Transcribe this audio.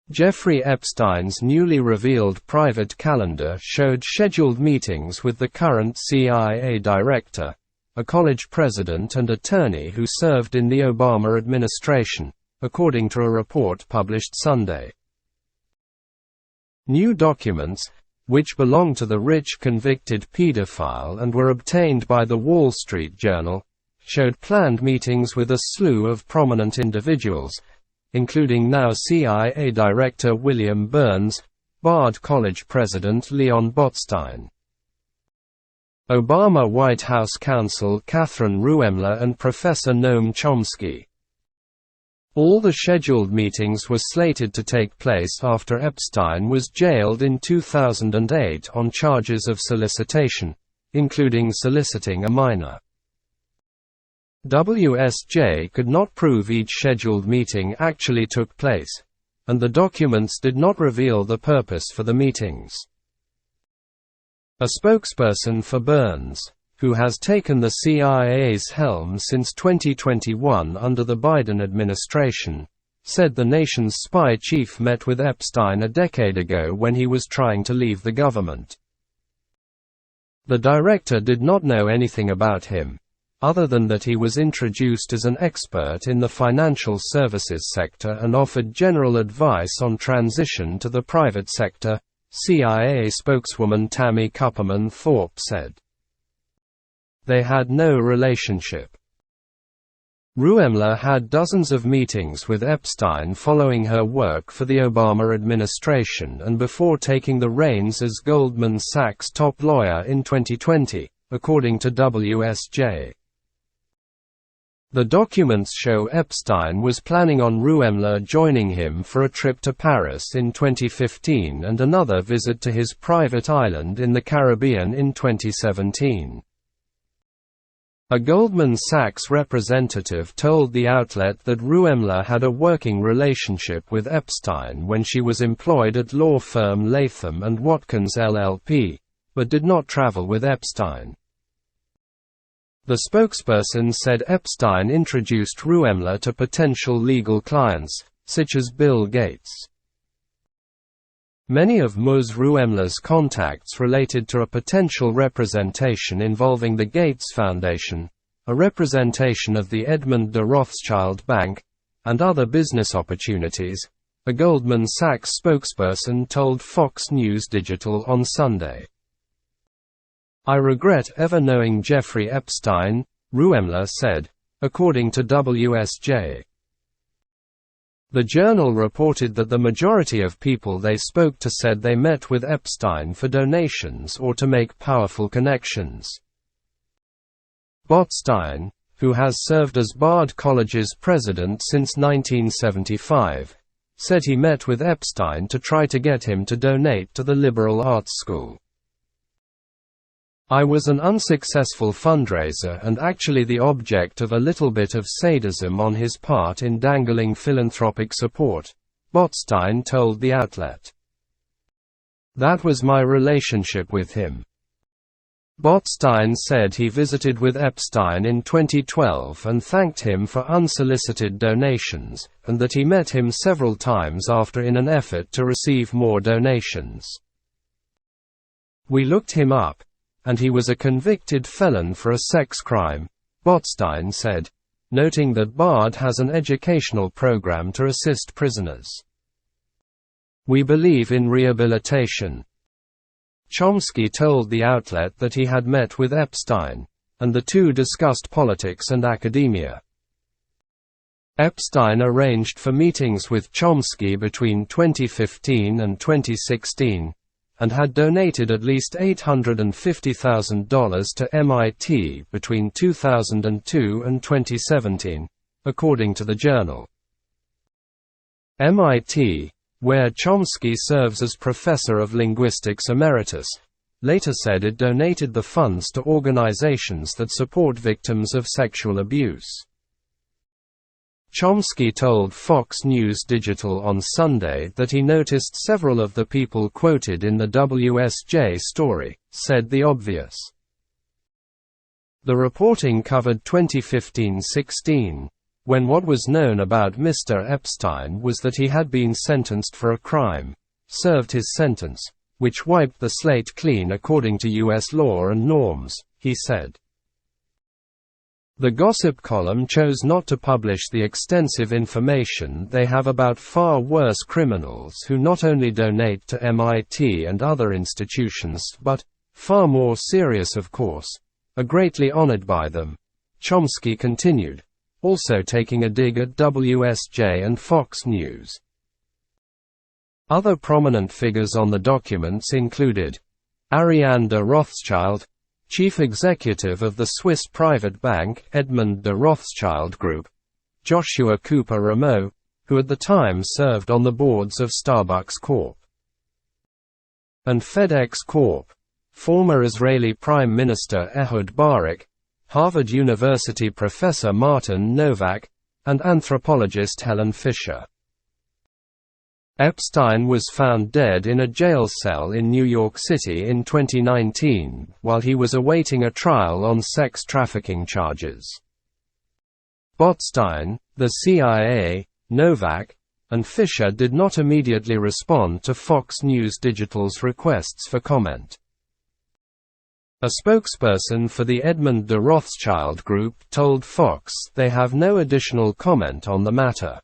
Jeffrey Epstein's newly revealed private calendar showed scheduled meetings with the current CIA director, a college president and attorney who served in the Obama administration, according to a report published Sunday. New documents, which belong to the rich convicted pedophile and were obtained by The Wall Street Journal, showed planned meetings with a slew of prominent individuals, including now CIA Director William Burns, Bard College President Leon Botstein, Obama White House counsel Catherine Ruemmler and Professor Noam Chomsky. All the scheduled meetings were slated to take place after Epstein was jailed in 2008 on charges of solicitation, including soliciting a minor. WSJ could not prove each scheduled meeting actually took place, and the documents did not reveal the purpose for the meetings. A spokesperson for Burns, who has taken the CIA's helm since 2021 under the Biden administration, said the nation's spy chief met with Epstein a decade ago when he was trying to leave the government. The director did not know anything about him, other than that he was introduced as an expert in the financial services sector and offered general advice on transition to the private sector, CIA spokeswoman Tammy Kupperman Thorpe said. They had no relationship. Ruemmler had dozens of meetings with Epstein following her work for the Obama administration and before taking the reins as Goldman Sachs' top lawyer in 2020, according to WSJ. The documents show Epstein was planning on Ruemmler joining him for a trip to Paris in 2015 and another visit to his private island in the Caribbean in 2017. A Goldman Sachs representative told the outlet that Ruemmler had a working relationship with Epstein when she was employed at law firm Latham & Watkins LLP, but did not travel with Epstein. The spokesperson said Epstein introduced Ruemmler to potential legal clients, such as Bill Gates. Many of Ms. Ruemmler's contacts related to a potential representation involving the Gates Foundation, a representation of the Edmond de Rothschild Bank, and other business opportunities, a Goldman Sachs spokesperson told Fox News Digital on Sunday. "I regret ever knowing Jeffrey Epstein," Ruemmler said, according to WSJ. The Journal reported that the majority of people they spoke to said they met with Epstein for donations or to make powerful connections. Botstein, who has served as Bard College's president since 1975, said he met with Epstein to try to get him to donate to the liberal arts school. "I was an unsuccessful fundraiser and actually the object of a little bit of sadism on his part in dangling philanthropic support," Botstein told the outlet. "That was my relationship with him." Botstein said he visited with Epstein in 2012 and thanked him for unsolicited donations, and that he met him several times after in an effort to receive more donations. "We looked him up, and he was a convicted felon for a sex crime," Botstein said, noting that Bard has an educational program to assist prisoners. "We believe in rehabilitation." Chomsky told the outlet that he had met with Epstein, and the two discussed politics and academia. Epstein arranged for meetings with Chomsky between 2015 and 2016, and had donated at least $850,000 to MIT between 2002 and 2017, according to the Journal. MIT, where Chomsky serves as Professor of Linguistics Emeritus, later said it donated the funds to organizations that support victims of sexual abuse. Chomsky told Fox News Digital on Sunday that he noticed several of the people quoted in the WSJ story said the obvious. The reporting covered 2015-16, when what was known about Mr. Epstein was that he had been sentenced for a crime, served his sentence, which wiped the slate clean according to U.S. law and norms, he said. The gossip column chose not to publish the extensive information they have about far worse criminals who not only donate to MIT and other institutions but, far more serious of course, are greatly honored by them, Chomsky continued, also taking a dig at WSJ and Fox News. Other prominent figures on the documents included Ariane de Rothschild, chief executive of the Swiss private bank Edmond de Rothschild Group, Joshua Cooper Rameau, who at the time served on the boards of Starbucks Corp. and FedEx Corp., former Israeli Prime Minister Ehud Barak, Harvard University professor Martin Novak, and anthropologist Helen Fisher. Epstein was found dead in a jail cell in New York City in 2019, while he was awaiting a trial on sex trafficking charges. Botstein, the CIA, Novak, and Fisher did not immediately respond to Fox News Digital's requests for comment. A spokesperson for the Edmond de Rothschild Group told Fox they have no additional comment on the matter.